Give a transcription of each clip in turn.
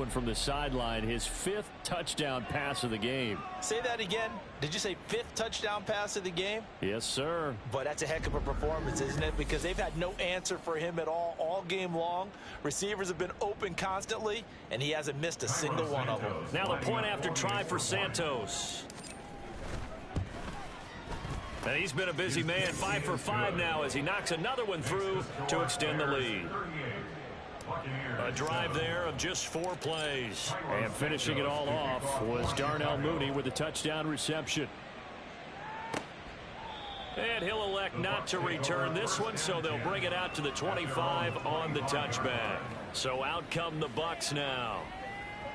one from the sideline, his 5th touchdown pass of the game. Say that again. Did you say 5th touchdown pass of the game? Yes, sir. But that's a heck of a performance, isn't it? Because they've had no answer for him at all game long. Receivers have been open constantly, and he hasn't missed a single one of them. Now the point after try for Santos. And he's been a busy man, 5 for 5 now as he knocks another one through to extend the lead. A drive there of just 4 plays. And finishing it all off was Darnell Mooney with a touchdown reception. And he'll elect not to return this one, so they'll bring it out to the 25 on the touchback. So out come the Bucs now.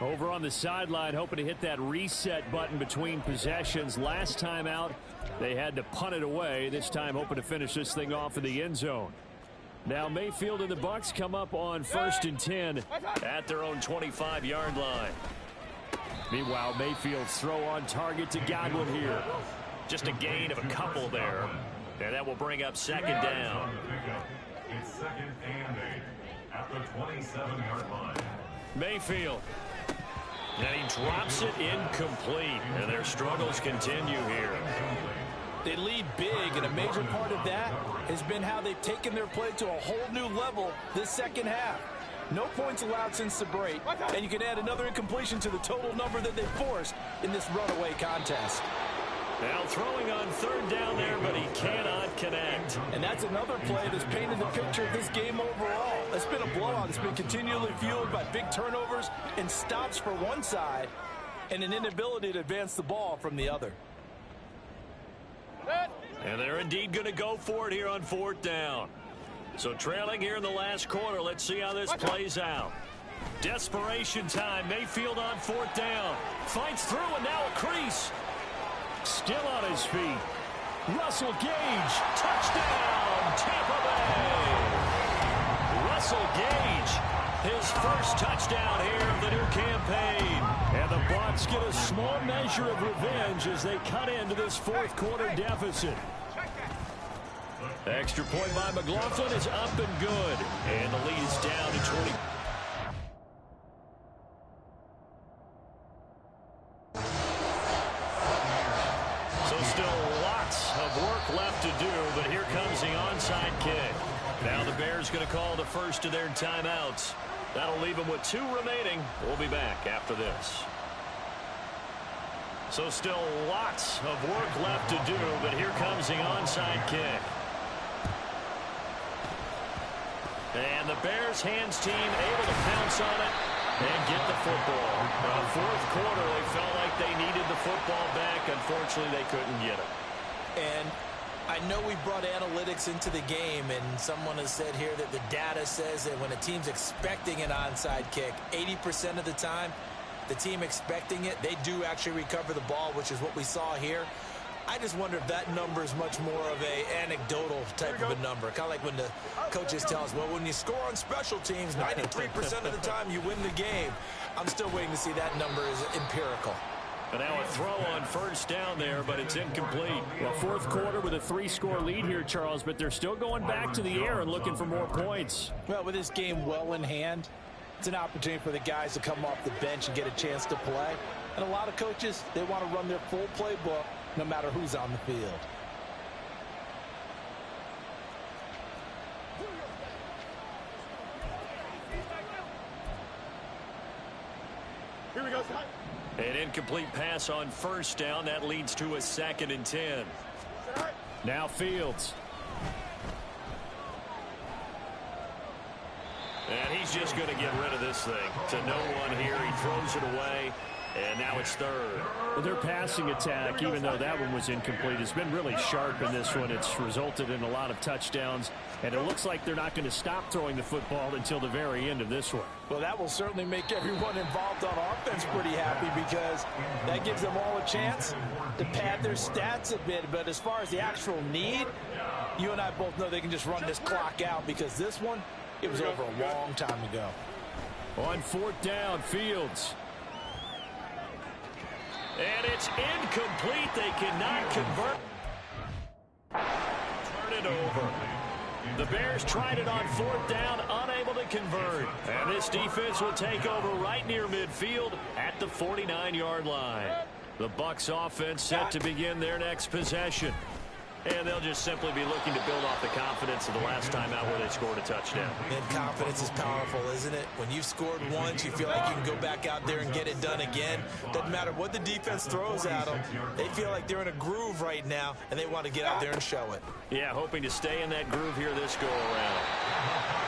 Over on the sideline, hoping to hit that reset button between possessions. Last time out, they had to punt it away. This time, hoping to finish this thing off in the end zone. Now Mayfield and the Bucs come up on 1st and 10 at their own 25-yard line. Meanwhile, Mayfield's throw on target to Godwin here. Just a gain of a couple there. And that will bring up 2nd down. It's 2nd and 8 at the 27-yard line. Mayfield. And he drops it incomplete. And their struggles continue here. They lead big, and a major part of that has been how they've taken their play to a whole new level this second half. No points allowed since the break, and you can add another incompletion to the total number that they forced in this runaway contest. Now throwing on 3rd down there, but he cannot connect. And that's another play that's painted the picture of this game overall. It's been a blowout. It's been continually fueled by big turnovers and stops for one side and an inability to advance the ball from the other. And they're indeed going to go for it here on 4th down. So trailing here in the last quarter. Let's see how this plays out. Desperation time. Mayfield on 4th down. Fights through, and now a crease. Still on his feet. Russell Gage. Touchdown, Tampa Bay. Russell Gage. His first touchdown here of the new campaign. And the Bucs get a small measure of revenge as they cut into this 4th quarter deficit. Extra point by McLaughlin is up and good. And the lead is down to 20. So still lots of work left to do, but here comes the onside kick. Now the Bears going to call the first of their timeouts. That'll leave them with 2 remaining. We'll be back after this. So still lots of work left to do, but here comes the onside kick. And the Bears hands team able to pounce on it and get the football. In the 4th quarter, they felt like they needed the football back. Unfortunately, they couldn't get it. And I know we brought analytics into the game, and someone has said here that the data says that when a team's expecting an onside kick, 80% of the time, the team expecting it, they do actually recover the ball, which is what we saw here. I just wonder if that number is much more of a anecdotal type of a number. Kind of like when the coaches tell us, well, when you score on special teams, 93% of the time you win the game. I'm still waiting to see that number is empirical. And now a throw on 1st down there, but it's incomplete. Well, 4th quarter with a 3-score lead here, Charles, but they're still going back to the air and looking for more points. Well, with this game well in hand, it's an opportunity for the guys to come off the bench and get a chance to play. And a lot of coaches, they want to run their full playbook no matter who's on the field. Here we go. An incomplete pass on 1st down. That leads to a 2nd and 10. Now Fields. And he's just going to get rid of this thing. To no one here. He throws it away. And now it's 3rd. Well, their passing attack, even though that one was incomplete, has been really sharp in this one. It's resulted in a lot of touchdowns. And it looks like they're not going to stop throwing the football until the very end of this one. Well, that will certainly make everyone involved on offense pretty happy because that gives them all a chance to pad their stats a bit. But as far as the actual need, you and I both know they can just run this clock out because this one, it was over a long time ago. On 4th down, Fields. And it's incomplete. They cannot convert. Turn it over. The Bears tried it on 4th down, unable to convert. And this defense will take over right near midfield at the 49-yard line. The Bucs offense set to begin their next possession. And they'll just simply be looking to build off the confidence of the last time out where they scored a touchdown. And confidence is powerful, isn't it? When you've scored once, you feel like you can go back out there and get it done again. Doesn't matter what the defense throws at them. They feel like they're in a groove right now, and they want to get out there and show it. Yeah, hoping to stay in that groove here this go-around.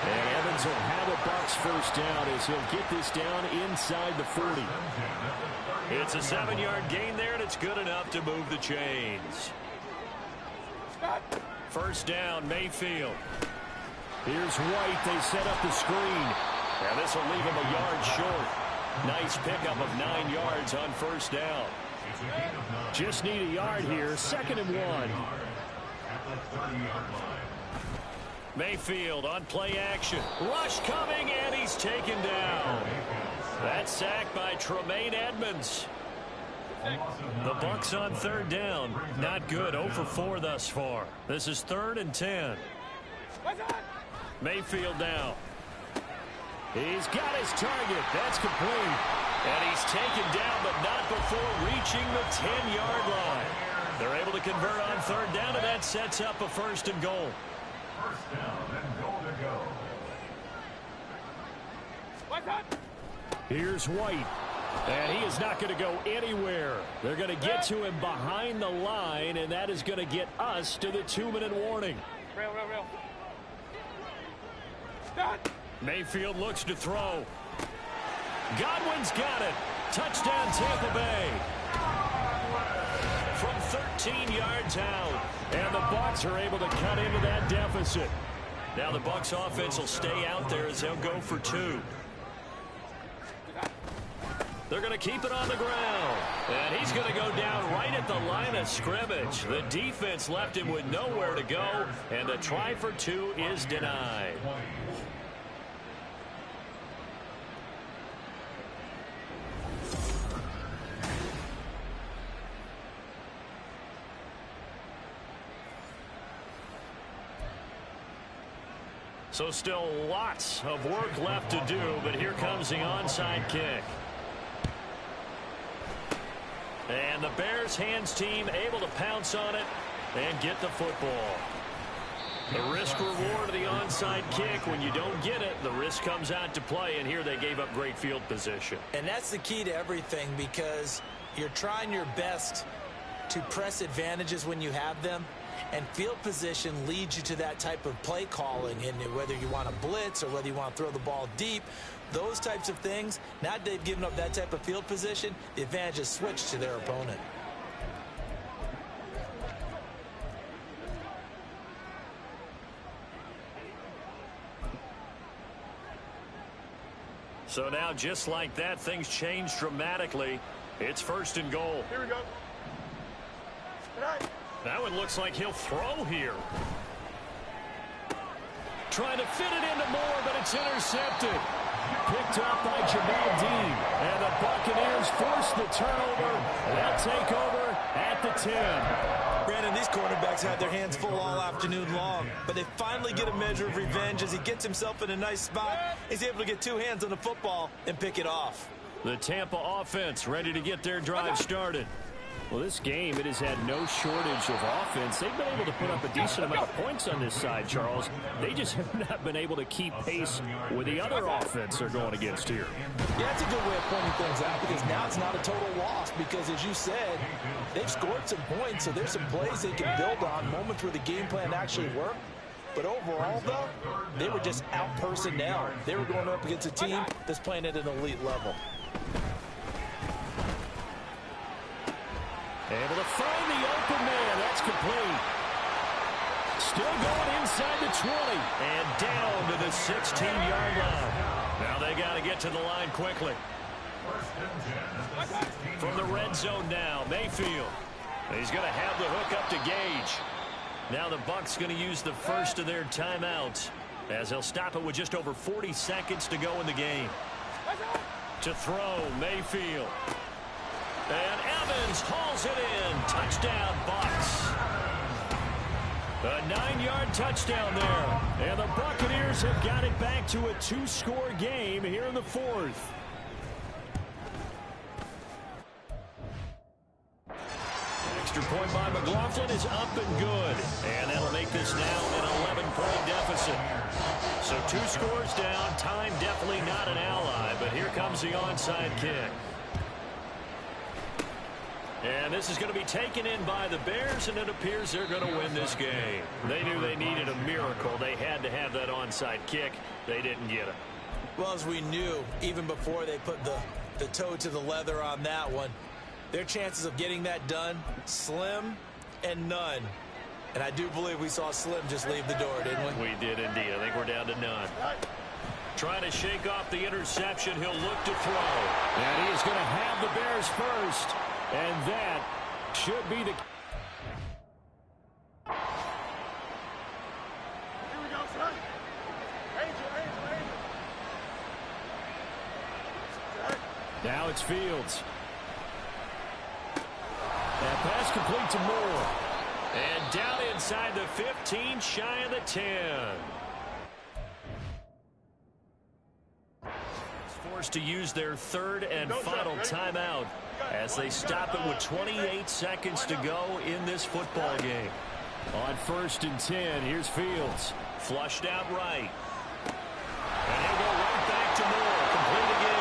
And Evans will have a Bucs first down as he'll get this down inside the 40. It's a 7-yard gain there, and it's good enough to move the chains. First down, Mayfield. Here's White. They set up the screen. And this will leave him a yard short. Nice pickup of 9 yards on first down. Just need a yard here. 2nd and 1. Mayfield on play action. Rush coming, and he's taken down. That's sacked by Tremaine Edmonds. The Bucs on 3rd down. Not good. 0 for 4 thus far. This is 3rd and 10. Mayfield now. He's got his target. That's complete. And he's taken down, but not before reaching the 10-yard line. They're able to convert on 3rd down, and that sets up a 1st and goal. First down and goal to go. Here's White. And he is not going to go anywhere. They're going to get to him behind the line, and that is going to get us to the 2-minute warning. Mayfield looks to throw. Godwin's got it. Touchdown, Tampa Bay. From 13 yards out. And the Bucs are able to cut into that deficit. Now the Bucs offense will stay out there as they'll go for 2. They're going to keep it on the ground. And he's going to go down right at the line of scrimmage. The defense left him with nowhere to go. And the try for 2 is denied. So still lots of work left to do, but here comes the onside kick. And the Bears hands team able to pounce on it and get the football. The risk reward of the onside kick, when you don't get it, the risk comes out to play, and here they gave up great field position. And that's the key to everything, because you're trying your best to press advantages when you have them. And field position leads you to that type of play calling, and whether you want to blitz or whether you want to throw the ball deep, those types of things. Now they've given up that type of field position, the advantage is switched to their opponent. So now, just like that, things change dramatically. It's 1st and goal. Here we go. That one looks like he'll throw here. Trying to fit it into Moore, but it's intercepted. Picked up by Jamal Dean. And the Buccaneers force the turnover. They'll take over at the 10. Brandon, these quarterbacks had their hands full all afternoon long, but they finally get a measure of revenge as he gets himself in a nice spot. He's able to get 2 hands on the football and pick it off. The Tampa offense ready to get their drive started. Well, this game, it has had no shortage of offense. They've been able to put up a decent amount of points on this side, Charles. They just have not been able to keep pace with the other offense they're going against here. Yeah, that's a good way of pointing things out, because now it's not a total loss, because as you said, they've scored some points, so there's some plays they can build on, moments where the game plan actually worked. But overall, though, they were just out-personnel. They were going up against a team that's playing at an elite level. Able to find the open man. That's complete. Still going inside the 20. And down to the 16-yard line. Now they got to get to the line quickly. From the red zone now, Mayfield. He's going to have the hook up to Gage. Now the Bucs going to use the first of their timeouts, as they'll stop it with just over 40 seconds to go in the game. To throw, Mayfield. And Evans hauls it in. Touchdown, Bucs. A 9-yard touchdown there. And the Buccaneers have got it back to a 2-score game here in the fourth. Extra point by McLaughlin is up and good. And that'll make this now an 11-point deficit. So 2 scores down. Time definitely not an ally. But here comes the onside kick. And this is going to be taken in by the Bears, and it appears they're going to win this game. They knew they needed a miracle. They had to have that onside kick. They didn't get it. Well, as we knew, even before they put the toe to the leather on that one, their chances of getting that done, slim and none. And I do believe we saw Slim just leave the door, didn't we? We did indeed. I think we're down to none. Trying to shake off the interception. He'll look to throw. And he is going to have the Bears first. And that should be the... Here we go, son. Angel. Now it's Fields. That pass complete to Moore. And down inside the 15, shy of the 10. Forced to use their third and final timeout as they stop it with 28 seconds to go in this football game. On 1st and 10, here's Fields. Flushed out right. And he'll go right back to Moore. Complete again.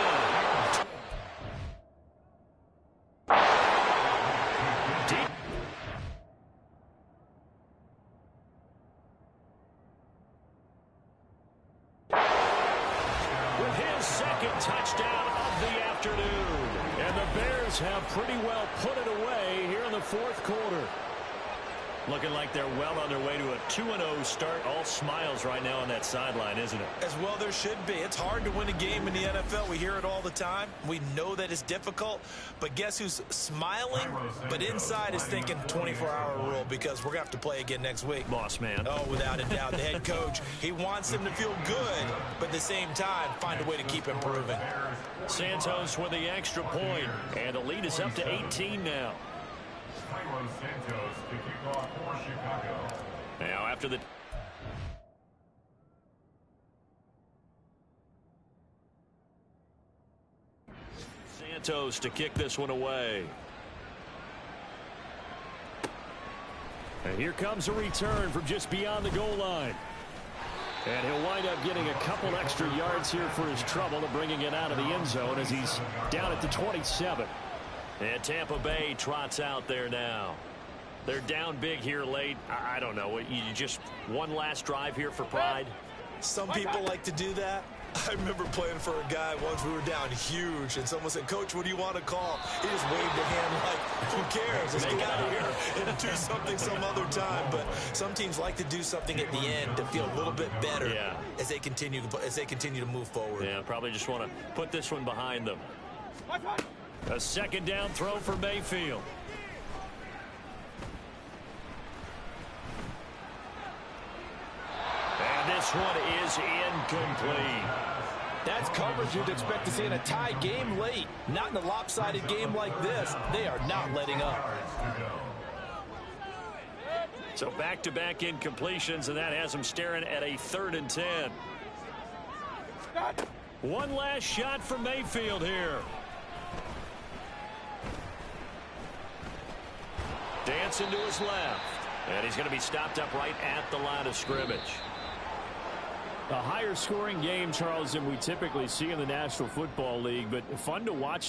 Deep. With his second touchdown of the afternoon. And the Bears have pretty well put it away here in the fourth quarter. Looking like they're well on their way to a 2-0 start. All smiles right now on that sideline, isn't it? As well there should be. It's hard to win a game in the NFL. We hear it all the time. We know that it's difficult. But guess who's smiling, but inside is thinking 24-hour rule, because we're going to have to play again next week. Boss man. Oh, without a doubt. The head coach, he wants them to feel good, but at the same time, find a way to keep improving. Santos with the extra point, and the lead is up to 18 now. Santos to kick off for Chicago. Now after the... Santos to kick this one away. And here comes a return from just beyond the goal line. And he'll wind up getting a couple extra yards here for his trouble and bringing it out of the end zone as he's down at the 27. And Tampa Bay trots out there now. They're down big here late. I don't know. You just one last drive here for pride? Some people like to do that. I remember playing for a guy once. We were down huge, and someone said, "Coach, what do you want to call?" He just waved a hand like, "Who cares? Let's get out of here and do something some other time." But some teams like to do something at the end to feel a little bit better as they continue to move forward. Yeah, probably just want to put this one behind them. A second down throw for Mayfield. And this one is incomplete. That's coverage you'd expect to see in a tie game late. Not in a lopsided game like this. They are not letting up. So back-to-back incompletions, and that has them staring at a 3rd and 10. One last shot for Mayfield here. Dancing to his left. And he's going to be stopped up right at the line of scrimmage. A higher scoring game, Charles, than we typically see in the National Football League, but fun to watch